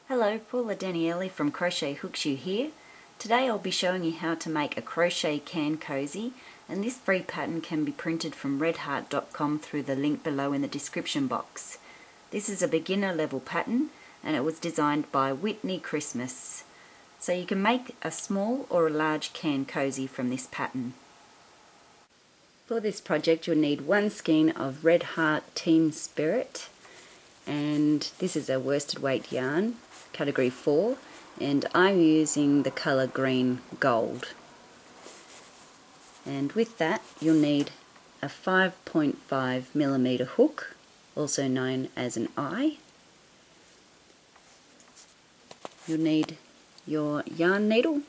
Hello, Paula Daniele from Crochet Hooks You here. Today I'll be showing you how to make a Crochet Can Cozy, and this free pattern can be printed from redheart.com through the link below in the description box. This is a beginner level pattern and it was designed by Whitney Christmas. So you can make a small or a large can cozy from this pattern. For this project you'll need one skein of Red Heart Team Spirit, and this is a worsted weight yarn, category 4, and I'm using the colour green gold. And with that you'll need a 5.5mm hook, also known as an eye. You'll need your yarn needle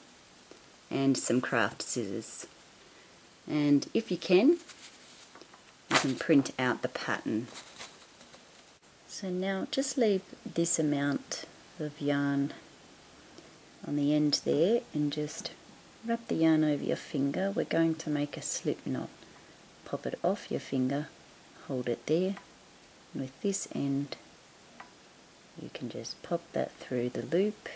and some craft scissors. And if you can print out the pattern. So now just leave this amount of yarn on the end there and just wrap the yarn over your finger. We're going to make a slip knot. Pop it off your finger, hold it there, and with this end you can just pop that through the loop,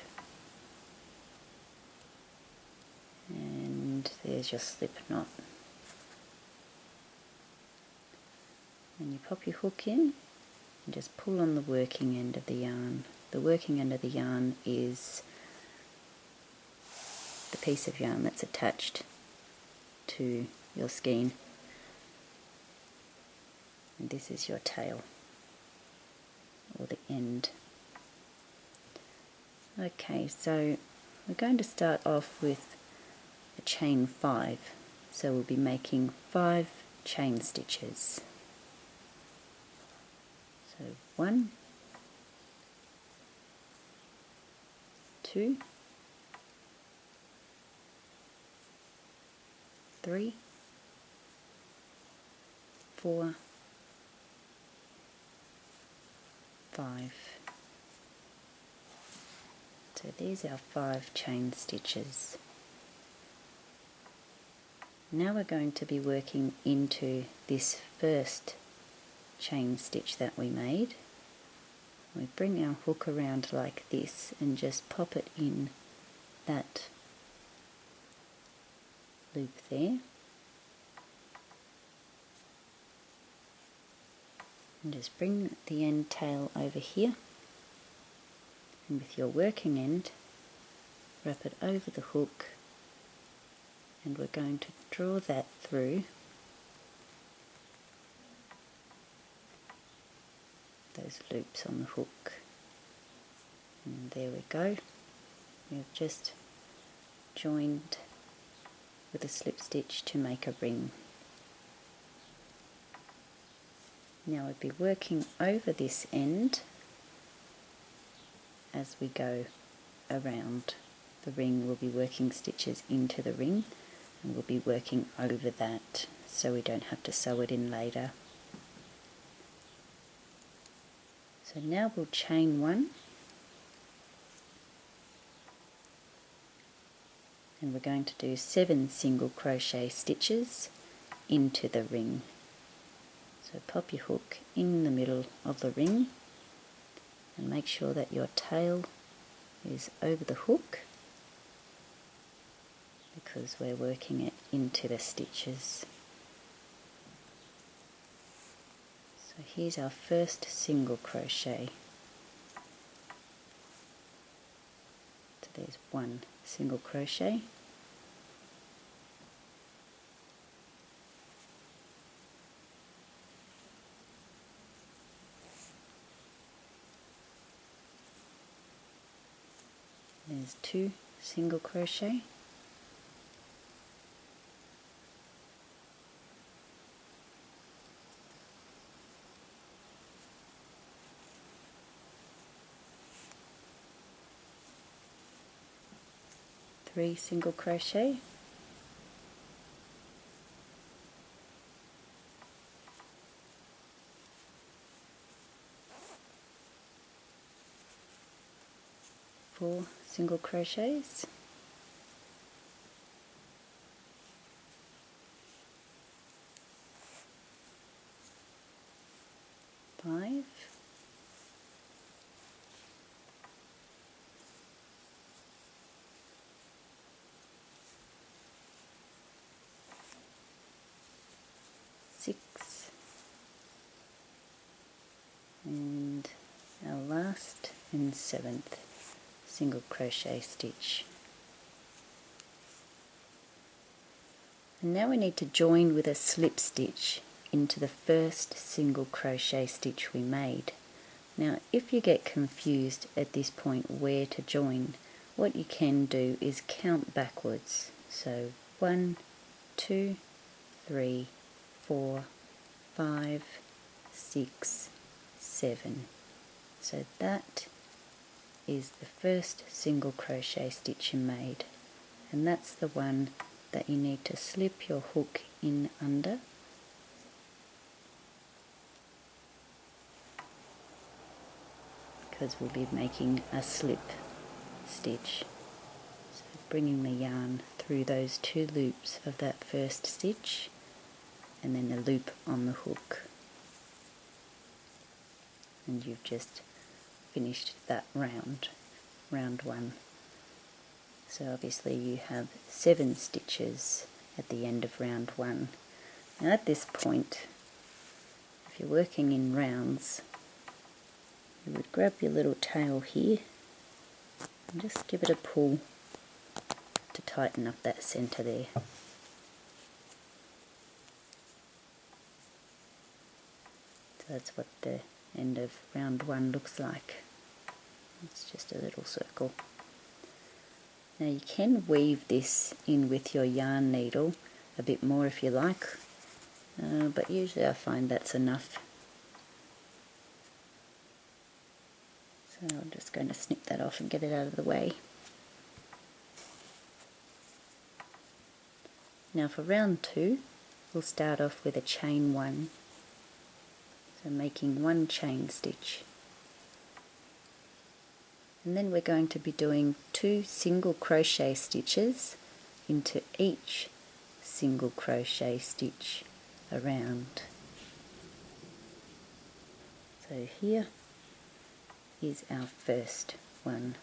and there's your slip knot. And you pop your hook in and just pull on the working end of the yarn. The working end of the yarn is the piece of yarn that's attached to your skein, and this is your tail or the end. Okay, so we're going to start off with a chain 5, so we'll be making 5 chain stitches. So 1, 2, 3, 4, 5. So these are 5 chain stitches. Now we're going to be working into this first chain stitch that we made. We bring our hook around like this and just pop it in that loop there, and just bring the end tail over here, and with your working end wrap it over the hook, and we're going to draw that through those loops on the hook. And there we go. We've just joined with a slip stitch to make a ring. Now we'll be working over this end as we go around the ring. We'll be working stitches into the ring, and we'll be working over that so we don't have to sew it in later. So now we'll chain 1, and we're going to do 7 single crochet stitches into the ring. So pop your hook in the middle of the ring and make sure that your tail is over the hook, because we're working it into the stitches. So here's our first single crochet. So there's 1 single crochet, there's 2 single crochet, three single crochet, four single crochets, 5, and 7th single crochet stitch. And now we need to join with a slip stitch into the first single crochet stitch we made. Now if you get confused at this point where to join, what you can do is count backwards. So 1, 2, 3, 4, 5, 6, 7. So that is the first single crochet stitch you made, and that's the one that you need to slip your hook in under. Because we'll be making a slip stitch. So bringing the yarn through those 2 loops of that first stitch and then a loop on the hook. And you've just finished that round 1. So obviously you have 7 stitches at the end of round 1. Now at this point, if you're working in rounds, you would grab your little tail here and just give it a pull to tighten up that centre there. So that's what the end of round 1 looks like. It's just a little circle. Now you can weave this in with your yarn needle a bit more if you like, but usually I find that's enough. So I'm just going to snip that off and get it out of the way. Now for round 2, we'll start off with a chain 1. So making 1 chain stitch. And then we're going to be doing 2 single crochet stitches into each single crochet stitch around. So here is our first one.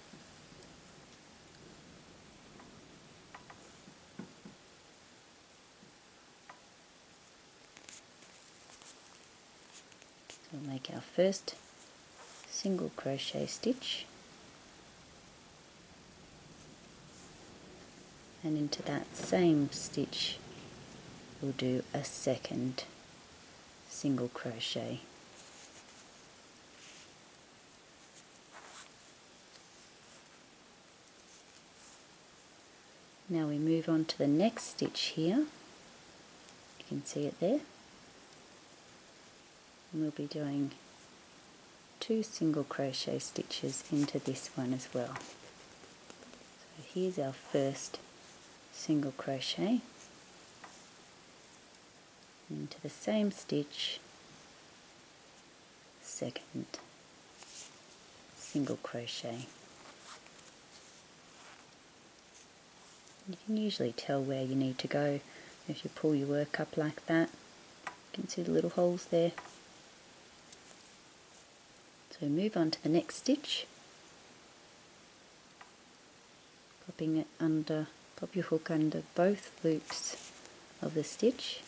So we'll make our first single crochet stitch, and into that same stitch we'll do a second single crochet. Now we move on to the next stitch here. You can see it there. And we'll be doing 2 single crochet stitches into this one as well. So here's our first single crochet. Into the same stitch, second single crochet. You can usually tell where you need to go if you pull your work up like that. You can see the little holes there. So move on to the next stitch, popping it under, pop your hook under both loops of the stitch.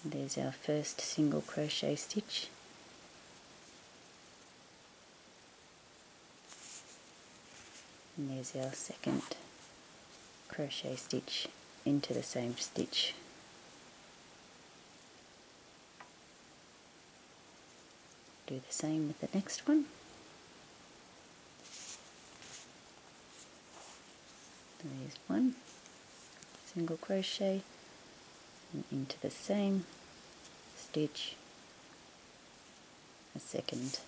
And there's our first single crochet stitch. And there's our second crochet stitch into the same stitch. Do the same with the next one. There's one single crochet and into the same stitch a second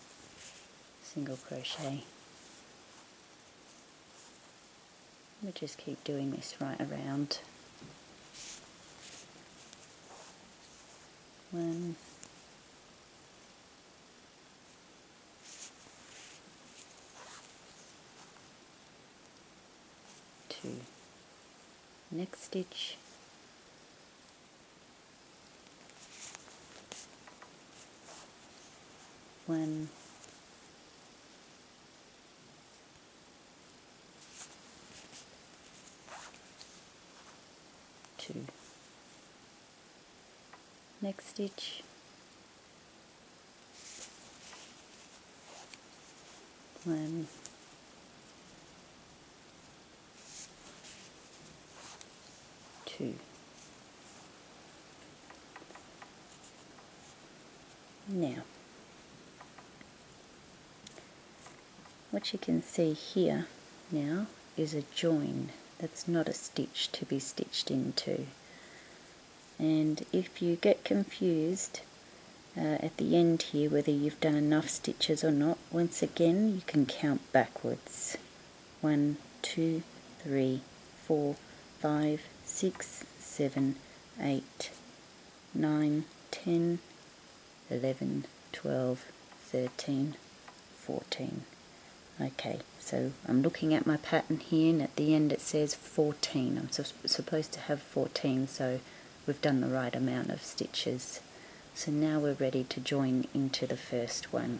single crochet. We just keep doing this right around. 1, 2, next stitch, 1, 2, next stitch, 1, 2. Now, what you can see here now is a join. That's not a stitch to be stitched into. And if you get confused at the end here whether you've done enough stitches or not, once again you can count backwards. 1, 2, 3, 4, 5, 6, 7, 8, 9, 10, 11, 12, 13, 14. Okay, so I'm looking at my pattern here, and at the end it says 14. I'm supposed to have 14, so we've done the right amount of stitches. So now we're ready to join into the first one.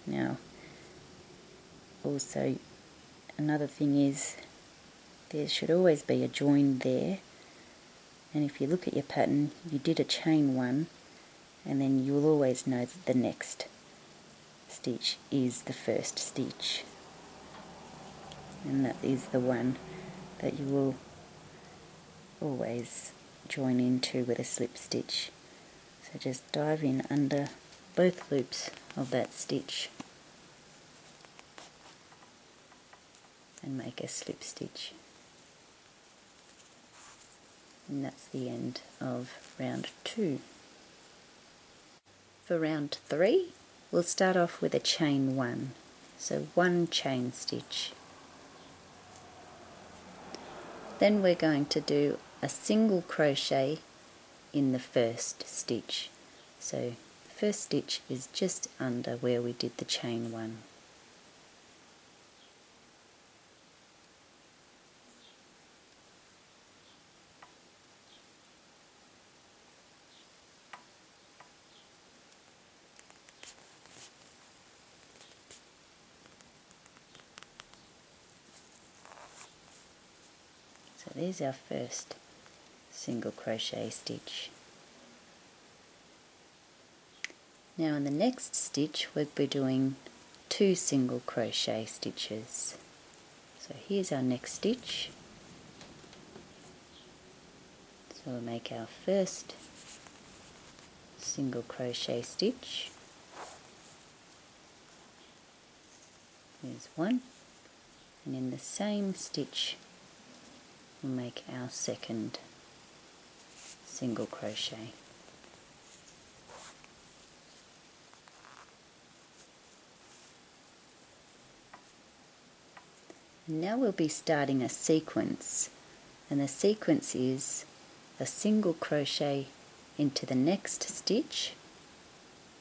Now, also another thing is there should always be a join there, and if you look at your pattern you did a chain one, and then you'll always know that the next stitch is the first stitch, and that is the one that you will always join into with a slip stitch. So just dive in under both loops of that stitch and make a slip stitch, and that's the end of round 2. For round 3 we'll start off with a chain 1, so 1 chain stitch. Then we're going to do a single crochet in the first stitch. So the first stitch is just under where we did the chain 1. So there's our first single crochet stitch. Now in the next stitch we'll be doing 2 single crochet stitches. So here's our next stitch. So we'll make our first single crochet stitch. There's 1, and in the same stitch we'll make our second single crochet. And now we'll be starting a sequence, and the sequence is a single crochet into the next stitch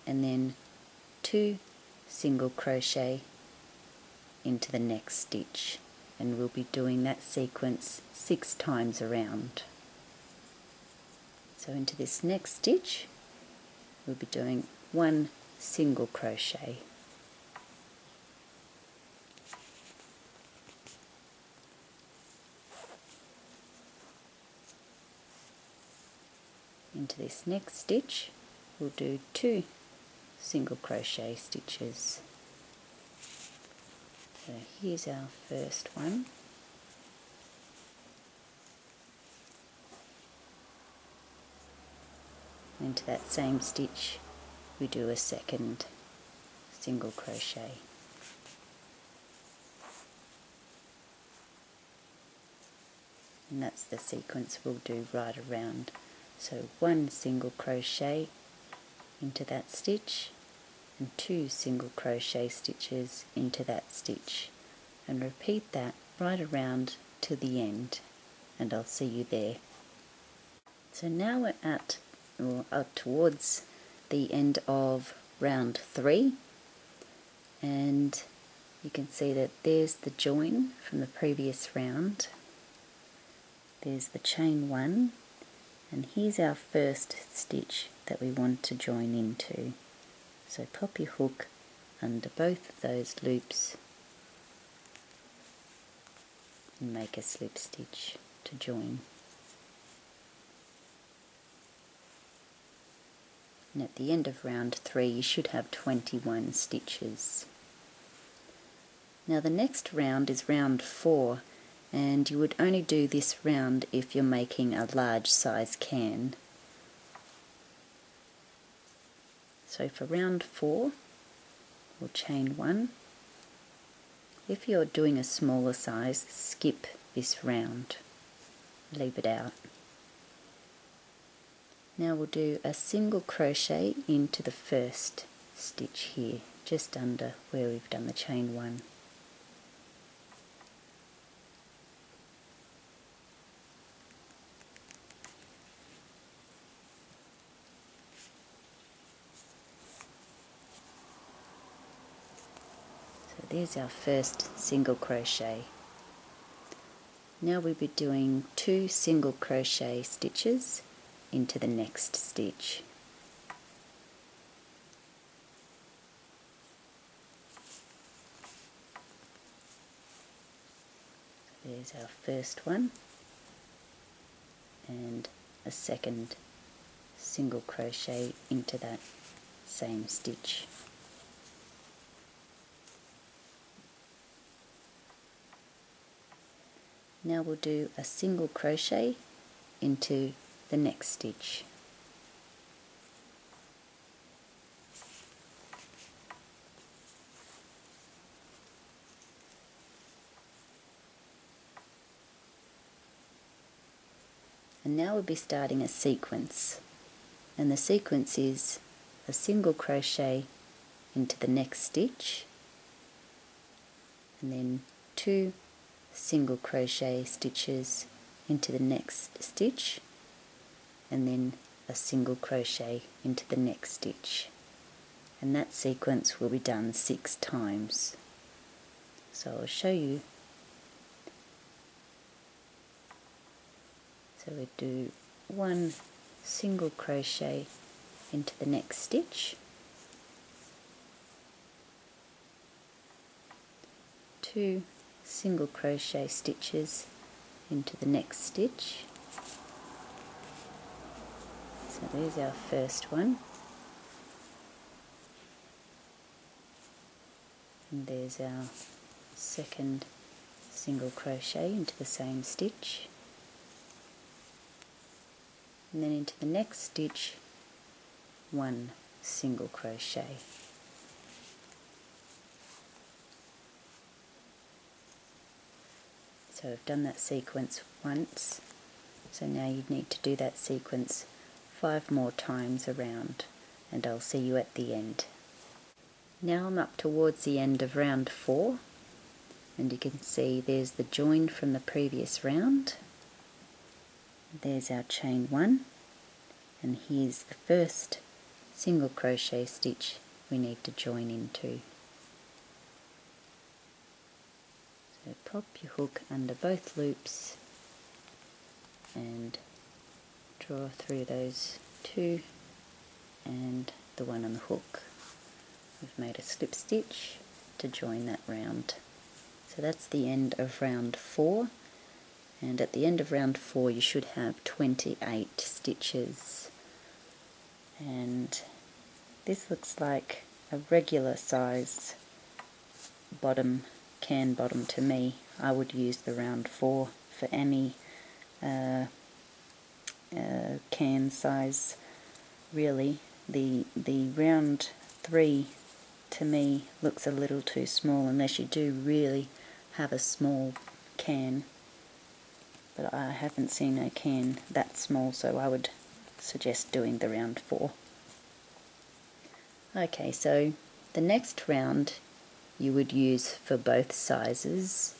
and then 2 single crochet into the next stitch, and we'll be doing that sequence 6 times around. So into this next stitch we'll be doing 1 single crochet, into this next stitch we'll do 2 single crochet stitches. So here's our first one, into that same stitch we do a second single crochet, and that's the sequence we'll do right around. So 1 single crochet into that stitch and 2 single crochet stitches into that stitch, and repeat that right around to the end, and I'll see you there. So now we're up towards the end of round 3, and you can see that there's the join from the previous round, there's the chain 1, and here's our first stitch that we want to join into. So pop your hook under both of those loops and make a slip stitch to join. And at the end of round 3 you should have 21 stitches. Now the next round is round 4, and you would only do this round if you're making a large size can. So for round 4 we'll chain 1. If you're doing a smaller size, skip this round, leave it out. Now we'll do a single crochet into the first stitch here, just under where we've done the chain 1. So there's our first single crochet. Now we'll be doing 2 single crochet stitches into the next stitch. There's our first one, and a second single crochet into that same stitch. Now we'll do a single crochet into the next stitch. And now we'll be starting a sequence, and the sequence is a single crochet into the next stitch, and then 2 single crochet stitches into the next stitch, and then a single crochet into the next stitch, and that sequence will be done 6 times. So I'll show you. So we do 1 single crochet into the next stitch, 2 single crochet stitches into the next stitch. So there's our first one, and there's our second single crochet into the same stitch, and then into the next stitch 1 single crochet. So I've done that sequence once, so now you need to do that sequence 5 more times around, and I'll see you at the end. Now I'm up towards the end of round 4, and you can see there's the join from the previous round. There's our chain 1, and here's the first single crochet stitch we need to join into. So pop your hook under both loops and draw through those 2 and the one on the hook. We've made a slip stitch to join that round. So that's the end of round 4, and at the end of round 4 you should have 28 stitches. And this looks like a regular size bottom, can bottom to me. I would use the round 4 for any can size really. The round 3 to me looks a little too small unless you do really have a small can, but I haven't seen a can that small, so I would suggest doing the round 4. Okay, so the next round you would use for both sizes,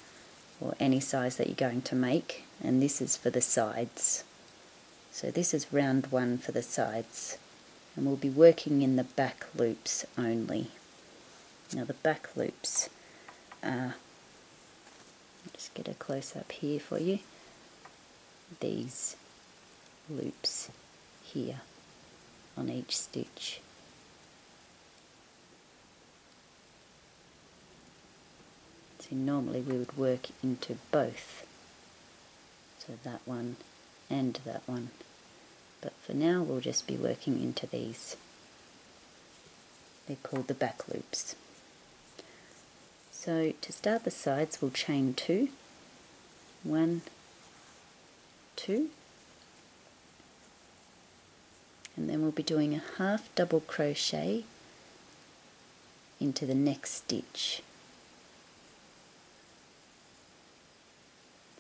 or any size that you're going to make, and this is for the sides. So this is round 1 for the sides, and we'll be working in the back loops only. Now the back loops are, I'll just get a close up here for you, these loops here on each stitch. See, normally we would work into both, so that one and that one, but for now we'll just be working into these. They're called the back loops. So to start the sides, we'll chain 2, 1, 2, and then we'll be doing a half double crochet into the next stitch.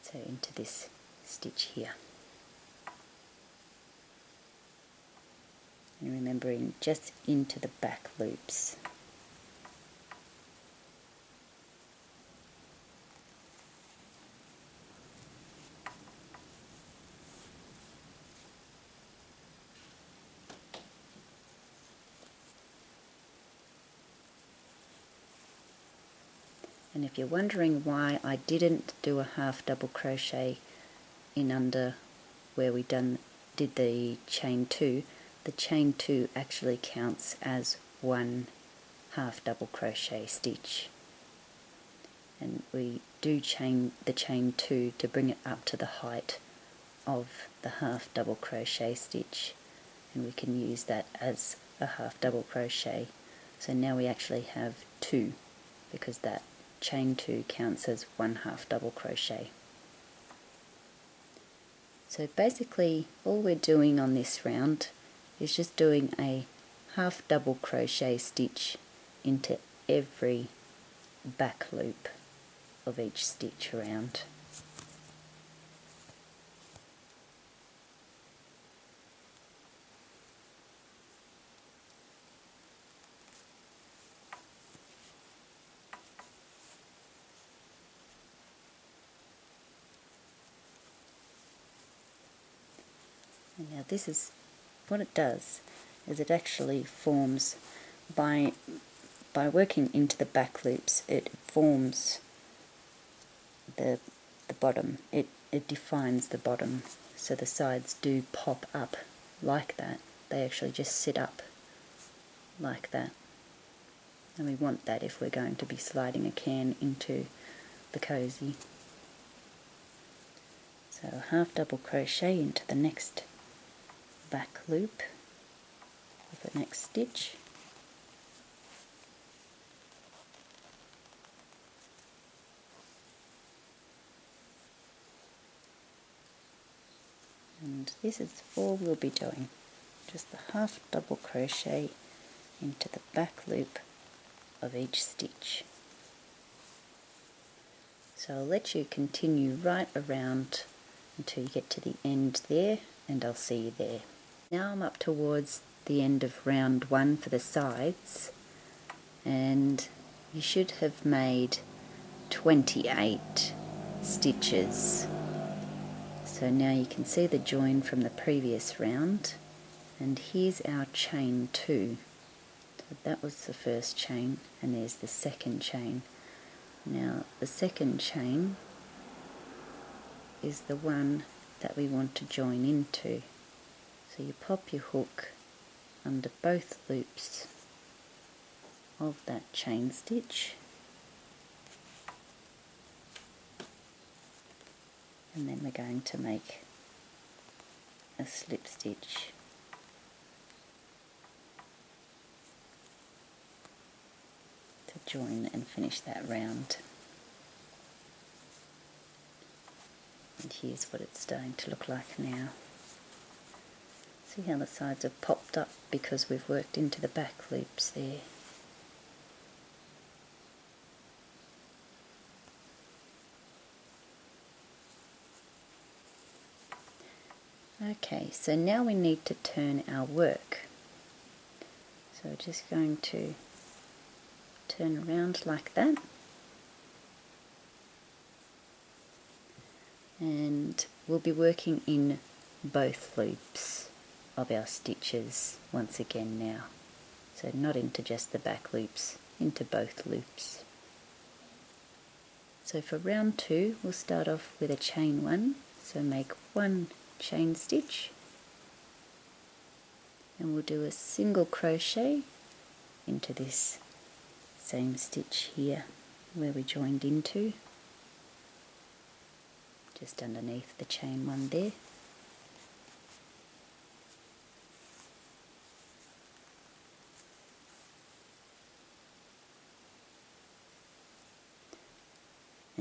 So into this stitch here. And remembering just into the back loops. And if you're wondering why I didn't do a half double crochet in under where we did the chain 2, the chain 2 actually counts as one half double crochet stitch. And we do chain the chain 2 to bring it up to the height of the half double crochet stitch, and we can use that as a half double crochet. So now we actually have 2, because that chain 2 counts as one half double crochet. So basically all we're doing on this round is just doing a half double crochet stitch into every back loop of each stitch around. And now this is what it does, is it actually forms by working into the back loops, it forms the bottom, it defines the bottom, so the sides do pop up like that. They actually just sit up like that, and we want that if we're going to be sliding a can into the cozy. So half double crochet into the next back loop of the next stitch, and this is all we'll be doing, just the half double crochet into the back loop of each stitch. So I'll let you continue right around until you get to the end there, and I'll see you there. Now I'm up towards the end of round 1 for the sides, and you should have made 28 stitches. So now you can see the join from the previous round, and here's our chain 2. So that was the first chain, and there's the second chain. Now the second chain is the one that we want to join into. So you pop your hook under both loops of that chain stitch, and then we're going to make a slip stitch to join and finish that round. And here's what it's starting to look like now. See how the sides have popped up because we've worked into the back loops there. Okay, so now we need to turn our work. So we're just going to turn around like that. And we'll be working in both loops of our stitches once again now. So not into just the back loops, into both loops. So for round 2 we'll start off with a chain 1, so make 1 chain stitch, and we'll do a single crochet into this same stitch here where we joined into, just underneath the chain 1 there.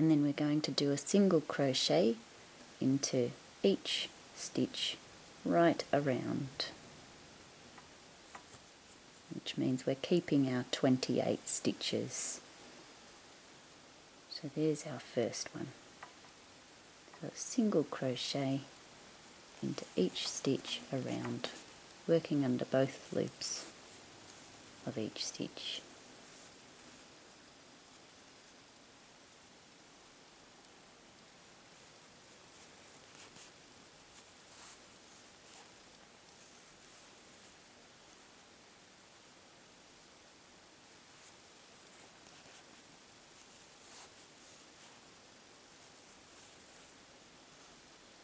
and then we're going to do a single crochet into each stitch right around, which means we're keeping our 28 stitches. So there's our first one. So a single crochet into each stitch around, working under both loops of each stitch.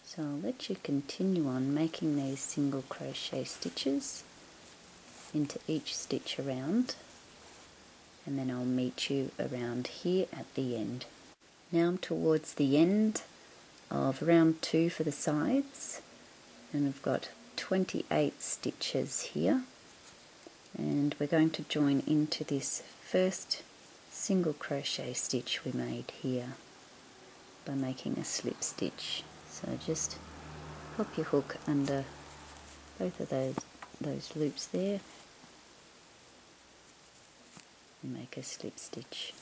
So I'll let you continue on making these single crochet stitches into each stitch around, and then I'll meet you around here at the end. Now I'm towards the end of round 2 for the sides, and we've got 28 stitches here, and we're going to join into this first single crochet stitch we made here by making a slip stitch. So just pop your hook under both of those loops there and make a slip stitch,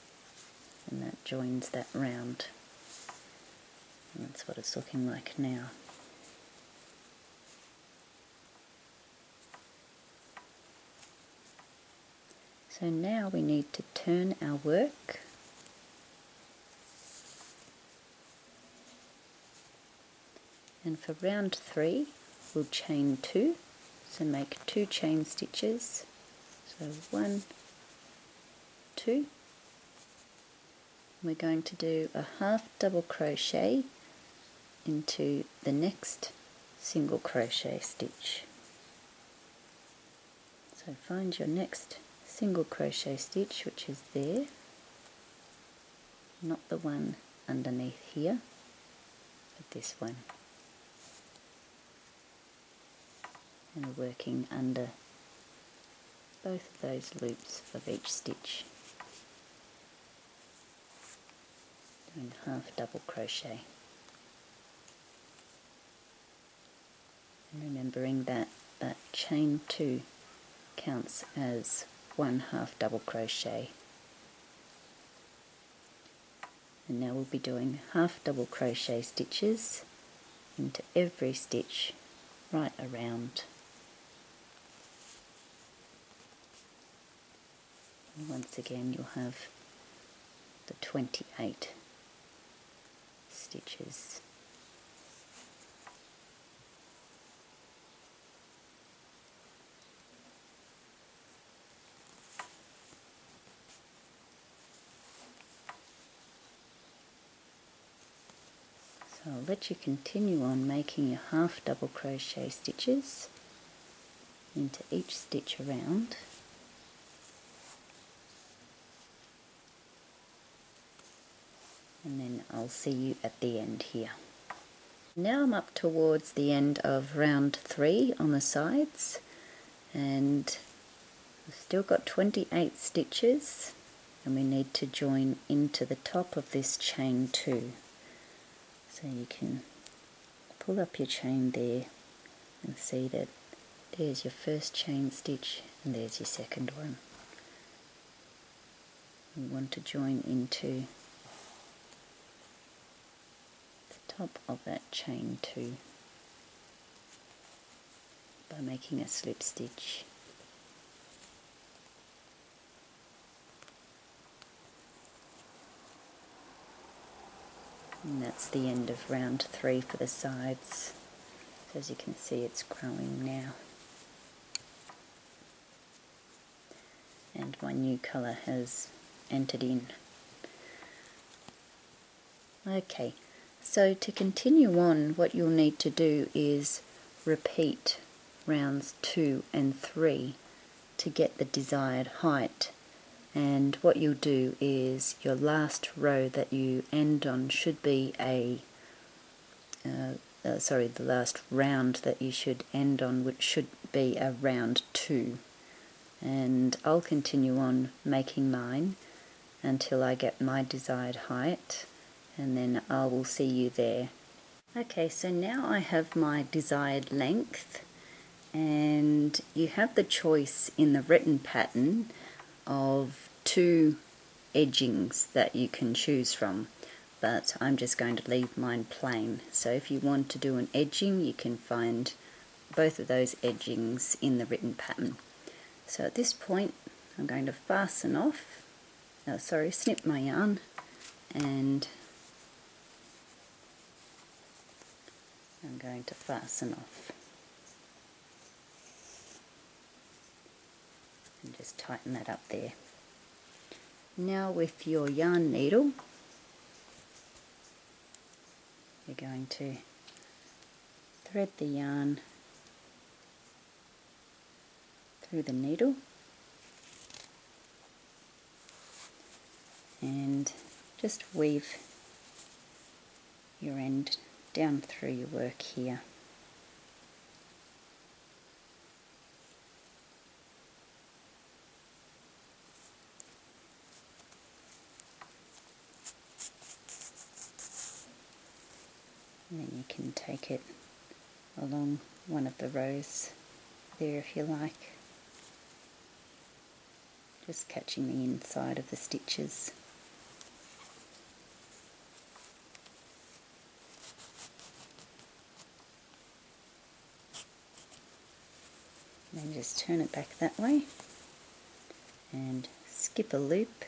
and that joins that round, and that's what it's looking like now. So now we need to turn our work, and for round 3 we'll chain 2, so make 2 chain stitches, so 1, 2. We're going to do a half double crochet into the next single crochet stitch. So find your next single crochet stitch, which is there, not the one underneath here, but this one. And we're working under both of those loops of each stitch, doing half double crochet, and remembering that chain 2 counts as 1 half double crochet. And now we'll be doing half double crochet stitches into every stitch right around. And once again you'll have the 28 stitches. So I'll let you continue on making your half double crochet stitches into each stitch around. And then I'll see you at the end here. Now I'm up towards the end of round 3 on the sides, and we've still got 28 stitches, and we need to join into the top of this chain 2. So you can pull up your chain there and see that there's your first chain stitch and there's your second one. We want to join into top of that chain 2 by making a slip stitch. And that's the end of round 3 for the sides. So as you can see, it's growing now. And my new colour has entered in. Okay. So to continue on, what you'll need to do is repeat rounds 2 and 3 to get the desired height. And what you'll do is your last row that you end on should be the last round that you should end on, which should be a round 2. And I'll continue on making mine until I get my desired height. and then I will see you there. Okay, so now I have my desired length, and you have the choice in the written pattern of 2 edgings that you can choose from, but I'm just going to leave mine plain. So if you want to do an edging, you can find both of those edgings in the written pattern. So at this point I'm going to fasten off, snip my yarn, and I'm going to fasten off and just tighten that up there. Now with your yarn needle, you're going to thread the yarn through the needle and just weave your end down through your work here. And then you can take it along one of the rows there if you like, just catching the inside of the stitches. Then just turn it back that way and skip a loop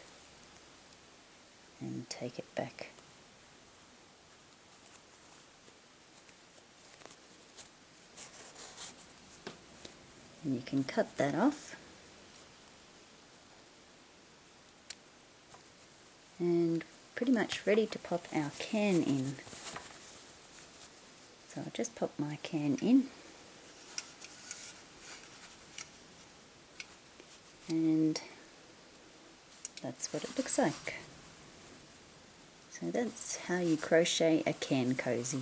and take it back. And you can cut that off, and pretty much ready to pop our can in. So I'll just pop my can in, and that's what it looks like. So that's how you crochet a can cozy.